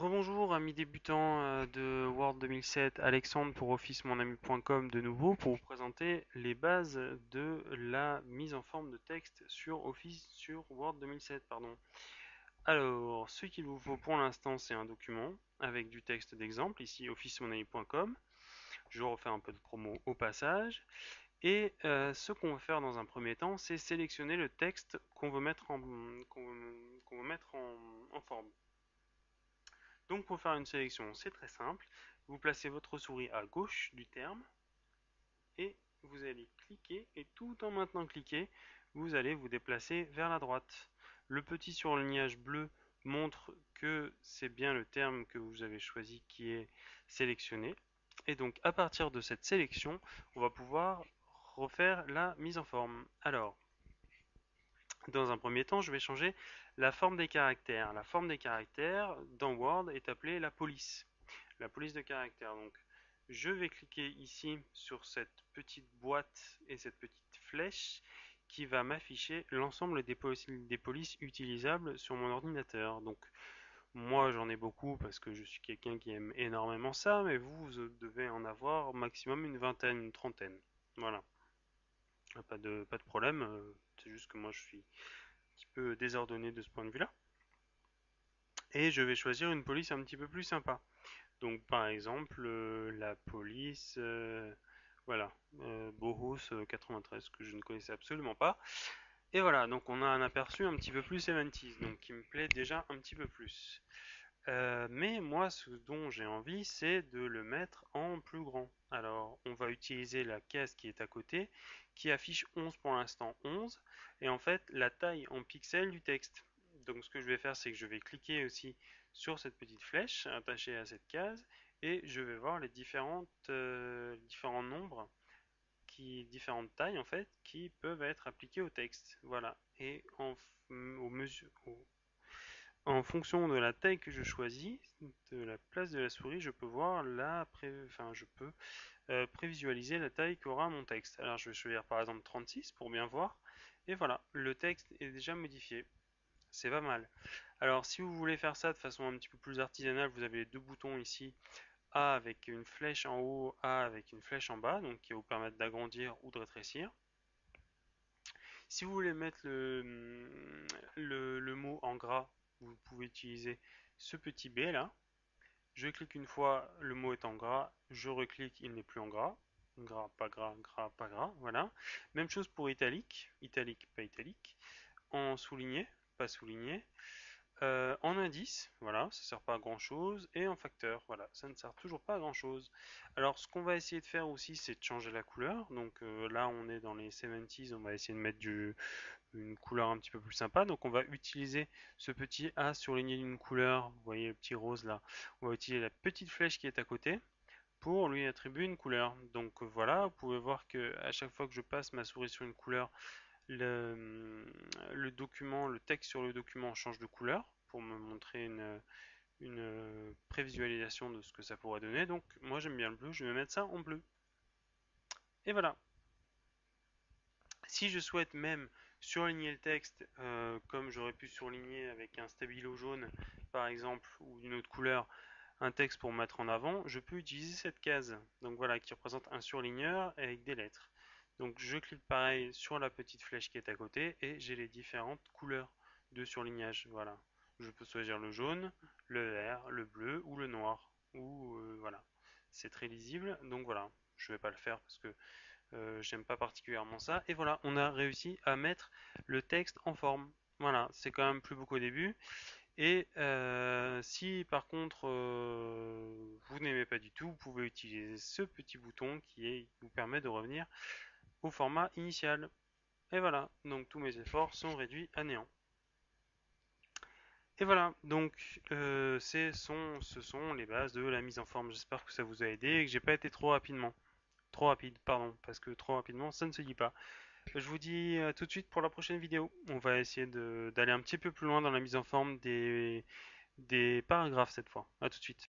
Rebonjour amis débutants de Word 2007, Alexandre pour officemonami.com de nouveau pour vous présenter les bases de la mise en forme de texte sur Word 2007, pardon. Alors, ce qu'il vous faut pour l'instant, c'est un document avec du texte d'exemple, ici officemonami.com. Je refais un peu de promo au passage. Et ce qu'on va faire dans un premier temps, c'est sélectionner le texte qu'on veut mettre en forme. Donc pour faire une sélection, c'est très simple. Vous placez votre souris à gauche du terme et vous allez cliquer et tout en maintenant cliquer, vous allez vous déplacer vers la droite. Le petit surlignage bleu montre que c'est bien le terme que vous avez choisi qui est sélectionné. Et donc à partir de cette sélection, on va pouvoir refaire la mise en forme. Alors, dans un premier temps, je vais changer la forme des caractères. La forme des caractères dans Word est appelée la police. La police de caractères. Donc, je vais cliquer ici sur cette petite boîte et cette petite flèche qui va m'afficher l'ensemble des polices utilisables sur mon ordinateur. Donc, moi j'en ai beaucoup parce que je suis quelqu'un qui aime énormément ça, mais vous devez en avoir au maximum une vingtaine, une trentaine. Voilà. Pas de problème, c'est juste que moi je suis petit peu désordonné de ce point de vue-là. Et je vais choisir une police un petit peu plus sympa. Donc par exemple la police, voilà, Boros 93 que je ne connaissais absolument pas. Et voilà, donc on a un aperçu un petit peu plus 70s, donc qui me plaît déjà un petit peu plus. Mais moi, ce dont j'ai envie, c'est de le mettre en plus grand. Alors, on va utiliser la case qui est à côté, qui affiche 11 pour l'instant 11, et en fait, la taille en pixels du texte. Donc, ce que je vais faire, c'est que je vais cliquer aussi sur cette petite flèche attachée à cette case, et je vais voir les différents nombres, différentes tailles en fait, qui peuvent être appliquées au texte. Voilà. Et au mesure, en fonction de la taille que je choisis, de la place de la souris, je peux voir je peux prévisualiser la taille qu'aura mon texte. Alors je vais choisir par exemple 36 pour bien voir. Et voilà, le texte est déjà modifié. C'est pas mal. Alors si vous voulez faire ça de façon un petit peu plus artisanale, vous avez les deux boutons ici, A avec une flèche en haut, A avec une flèche en bas, donc qui va vous permettre d'agrandir ou de rétrécir. Si vous voulez mettre le mot en gras, vous pouvez utiliser ce petit B là. Je clique une fois, le mot est en gras, je reclique, il n'est plus en gras. Gras, pas gras, gras, pas gras, voilà. Même chose pour italique, italique, pas italique. En souligné, pas souligné. En indice, voilà, ça sert pas à grand chose. Et en facteur, voilà, ça ne sert toujours pas à grand chose. Alors, ce qu'on va essayer de faire aussi, c'est de changer la couleur. Donc là, on est dans les 70s, on va essayer de mettre une couleur un petit peu plus sympa. Donc on va utiliser ce petit A surligné d'une couleur, vous voyez le petit rose là, on va utiliser la petite flèche qui est à côté pour lui attribuer une couleur. Donc voilà, vous pouvez voir que à chaque fois que je passe ma souris sur une couleur, le document, le texte sur le document change de couleur pour me montrer une prévisualisation de ce que ça pourrait donner. Donc moi j'aime bien le bleu, je vais mettre ça en bleu. Et voilà. Si je souhaite même surligner le texte comme j'aurais pu surligner avec un stabilo jaune par exemple ou d'une autre couleur un texte pour mettre en avant, je peux utiliser cette case. Donc voilà, qui représente un surligneur avec des lettres. Donc je clique pareil sur la petite flèche qui est à côté et j'ai les différentes couleurs de surlignage. Voilà. Je peux choisir le jaune, le vert, le bleu ou le noir. Ou voilà. C'est très lisible. Donc voilà. Je ne vais pas le faire parce que j'aime pas particulièrement ça. Et voilà, on a réussi à mettre le texte en forme. Voilà, c'est quand même plus beau qu'au début. Et si par contre vous n'aimez pas du tout, vous pouvez utiliser ce petit bouton vous permet de revenir au format initial. Et voilà, donc tous mes efforts sont réduits à néant. Et voilà, donc ce sont les bases de la mise en forme. J'espère que ça vous a aidé et que j'ai pas été trop rapidement. Trop rapide, pardon, parce que trop rapidement, ça ne se dit pas. Je vous dis à tout de suite pour la prochaine vidéo. On va essayer d'aller un petit peu plus loin dans la mise en forme des paragraphes cette fois. À tout de suite.